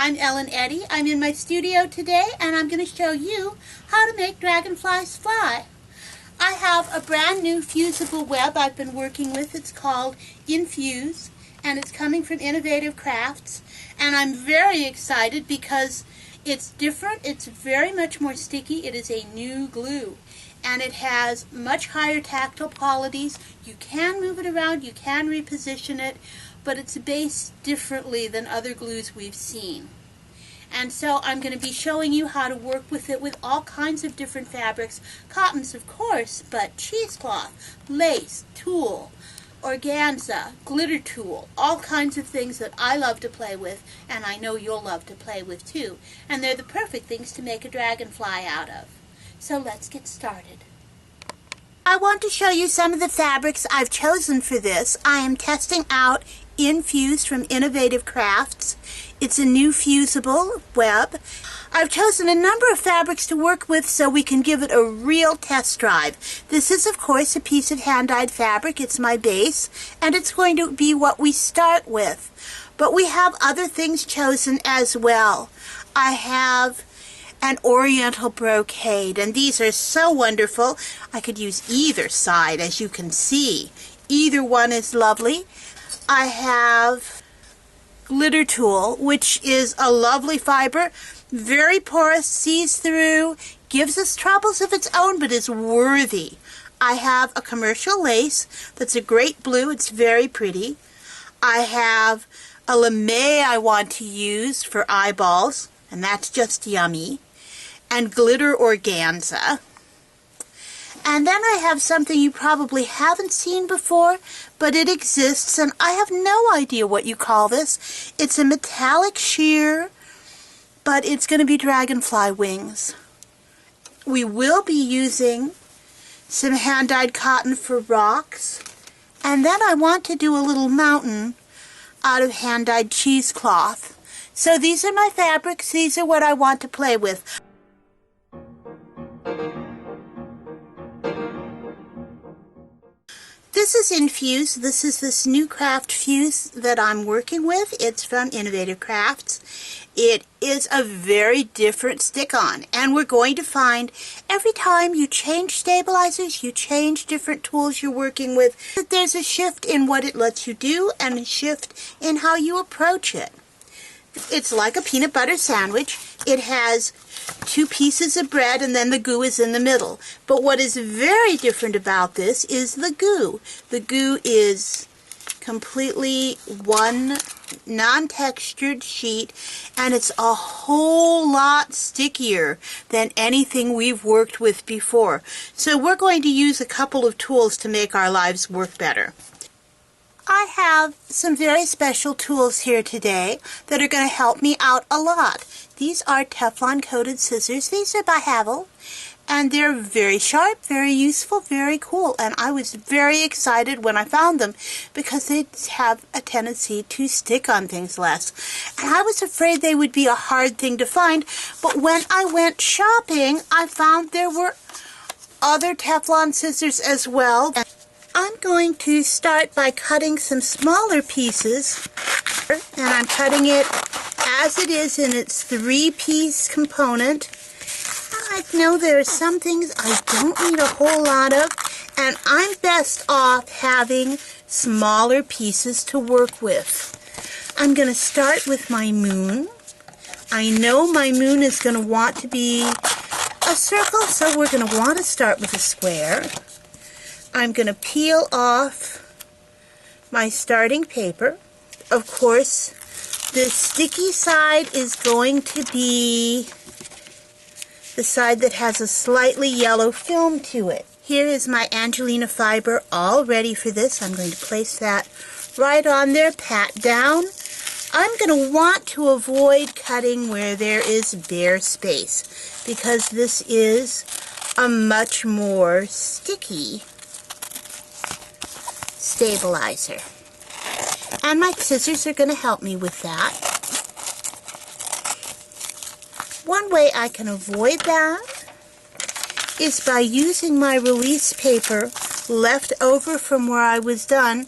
I'm Ellen Eddy. I'm in my studio today and I'm going to show you how to make dragonflies fly. I have a brand new fusible web I've been working with. It's called Infuse and it's coming from Innovative Crafts, and I'm very excited because it's different. It's very much more sticky. It is a new glue and it has much higher tactile qualities. You can move it around, you can reposition it, but it's based differently than other glues we've seen. And so I'm going to be showing you how to work with it with all kinds of different fabrics. Cottons, of course, but cheesecloth, lace, tulle, organza, glitter tulle, all kinds of things that I love to play with, and I know you'll love to play with too. And they're the perfect things to make a dragonfly out of. So let's get started. I want to show you some of the fabrics I've chosen for this. I am testing out Infuse from Innovative Crafts. It's a new fusible web. I've chosen a number of fabrics to work with so we can give it a real test drive. This is, of course, a piece of hand-dyed fabric. It's my base, and it's going to be what we start with. But we have other things chosen as well. I have an oriental brocade, and these are so wonderful. I could use either side, as you can see. Either one is lovely. I have glitter tulle, which is a lovely fiber, very porous, sees through, gives us troubles of its own, but is worthy. I have a commercial lace that's a great blue. It's very pretty. I have a lame I want to use for eyeballs, and that's just yummy, and glitter organza. And then I have something you probably haven't seen before, but it exists, and I have no idea what you call this. It's a metallic sheer, but it's going to be dragonfly wings. We will be using some hand-dyed cotton for rocks, and then I want to do a little mountain out of hand-dyed cheesecloth. So these are my fabrics. These are what I want to play with. This is Infuse. This is this new craft fuse that I'm working with. It's from Innovative Crafts. It is a very different stick-on, and we're going to find every time you change stabilizers, you change different tools you're working with, that there's a shift in what it lets you do and a shift in how you approach it. It's like a peanut butter sandwich. It has two pieces of bread and then the goo is in the middle. But what is very different about this is the goo. The goo is completely one non-textured sheet, and it's a whole lot stickier than anything we've worked with before. So we're going to use a couple of tools to make our lives work better. I have some very special tools here today that are going to help me out a lot. These are Teflon coated scissors. These are by Havel, and they're very sharp, very useful, very cool, and I was very excited when I found them because they have a tendency to stick on things less. And I was afraid they would be a hard thing to find, but when I went shopping, I found there were other Teflon scissors as well. I'm going to start by cutting some smaller pieces, and I'm cutting it as it is in its three-piece component. I know there are some things I don't need a whole lot of, and I'm best off having smaller pieces to work with. I'm going to start with my moon. I know my moon is going to want to be a circle, so we're going to want to start with a square. I'm going to peel off my starting paper. Of course, the sticky side is going to be the side that has a slightly yellow film to it. Here is my angelina fiber all ready for this. I'm going to place that right on there, pat down. I'm going to want to avoid cutting where there is bare space because this is a much more sticky stabilizer. And my scissors are going to help me with that. One way I can avoid that is by using my release paper left over from where I was done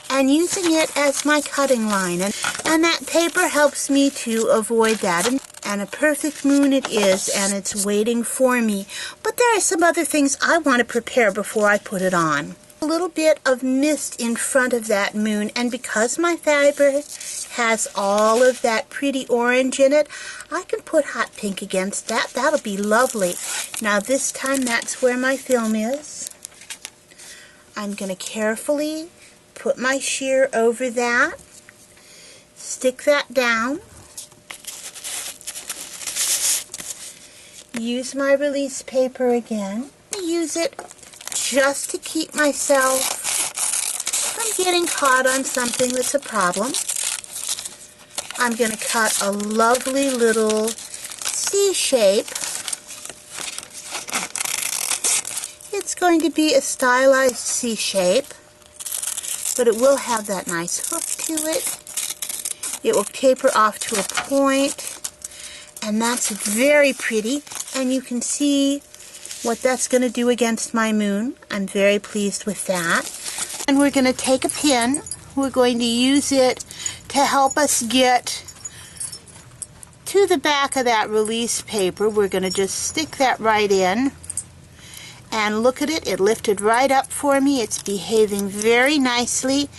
and using it as my cutting line. And that paper helps me to avoid that. And a perfect moon it is, and it's waiting for me. But there are some other things I want to prepare before I put it on. A little bit of mist in front of that moon, and because my fiber has all of that pretty orange in it, I can put hot pink against that. That'll be lovely. Now this time that's where my film is. I'm going to carefully put my shear over that, stick that down, use my release paper again. Use it just to keep myself from getting caught on something that's a problem. I'm going to cut a lovely little C shape. It's going to be a stylized C shape, but it will have that nice hook to it. It will taper off to a point, and that's very pretty, and you can see what that's going to do against my moon. I'm very pleased with that. And we're going to take a pin. We're going to use it to help us get to the back of that release paper. We're going to just stick that right in. And look at it. It lifted right up for me. It's behaving very nicely.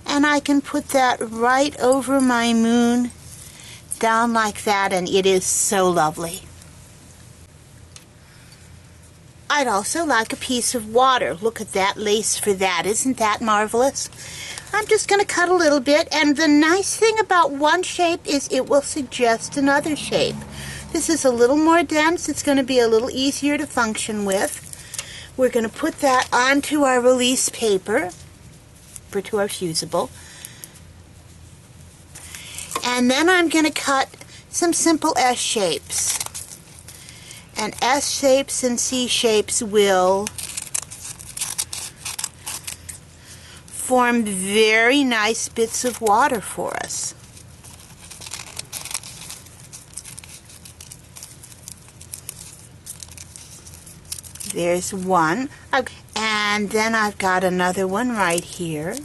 And I can put that right over my moon, down like that, and it is so lovely. I'd also like a piece of water. Look at that lace for that. Isn't that marvelous? I'm just going to cut a little bit, and the nice thing about one shape is it will suggest another shape. This is a little more dense. It's going to be a little easier to function with. We're going to put that onto our release paper, or to our fusible. And then I'm going to cut some simple S shapes. And S shapes and C shapes will form very nice bits of water for us. There's one. And then I've got another one right here.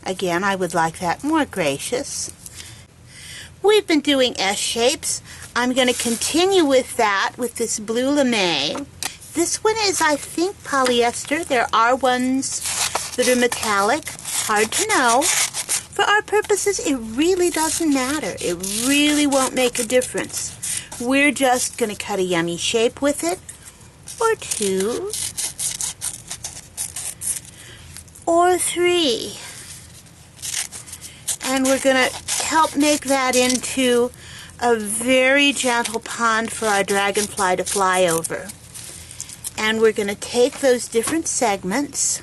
Again, I would like that more gracious. We've been doing S shapes. I'm going to continue with that with this blue lame. This one is, I think, polyester. There are ones that are metallic. Hard to know. For our purposes, it really doesn't matter. It really won't make a difference. We're just going to cut a yummy shape with it, or two, or three. And we're going to help make that into a very gentle pond for our dragonfly to fly over. And we're going to take those different segments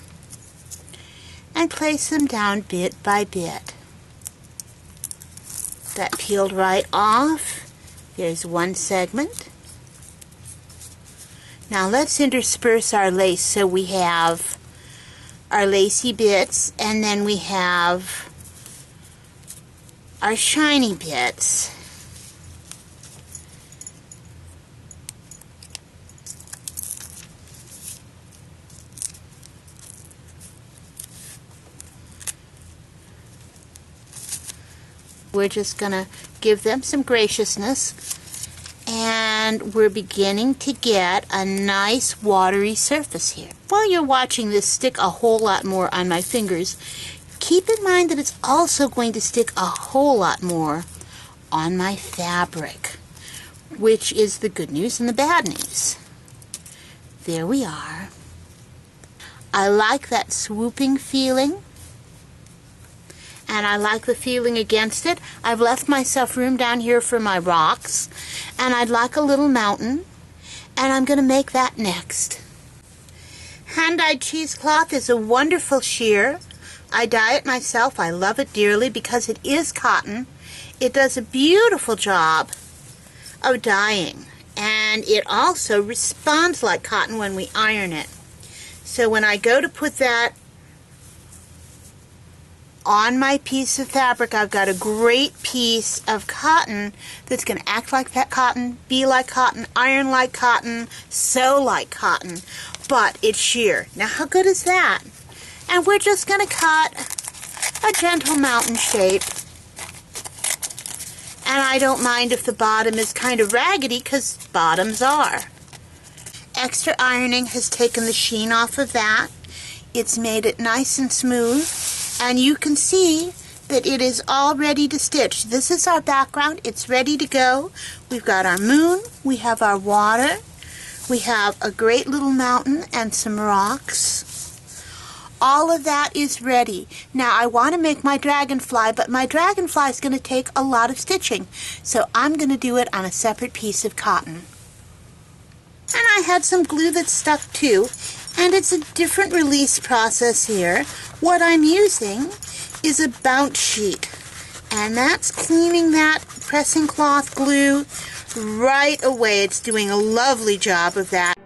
and place them down bit by bit. That peeled right off. There's one segment. Now let's intersperse our lace so we have our lacy bits, and then we have our shiny bits. We're just going to give them some graciousness, and we're beginning to get a nice watery surface here. While you're watching this stick a whole lot more on my fingers, keep in mind that it's also going to stick a whole lot more on my fabric, which is the good news and the bad news. There we are. I like that swooping feeling, and I like the feeling against it. I've left myself room down here for my rocks, and I'd like a little mountain, and I'm going to make that next. Hand-dyed cheesecloth is a wonderful shear. I dye it myself. I love it dearly because it is cotton. It does a beautiful job of dyeing, and it also responds like cotton when we iron it. So when I go to put that on my piece of fabric, I've got a great piece of cotton that's going to act like that cotton, be like cotton, iron like cotton, sew like cotton, but it's sheer. Now, how good is that? And we're just going to cut a gentle mountain shape. And I don't mind if the bottom is kind of raggedy, because bottoms are. Extra ironing has taken the sheen off of that. It's made it nice and smooth, and you can see that it is all ready to stitch. This is our background. It's ready to go. We've got our moon, we have our water, we have a great little mountain and some rocks. All of that is ready. Now I want to make my dragonfly, but my dragonfly is going to take a lot of stitching, so I'm going to do it on a separate piece of cotton. And I had some glue that stuck too. And it's a different release process here. What I'm using is a bounce sheet. And that's cleaning that pressing cloth glue right away. It's doing a lovely job of that.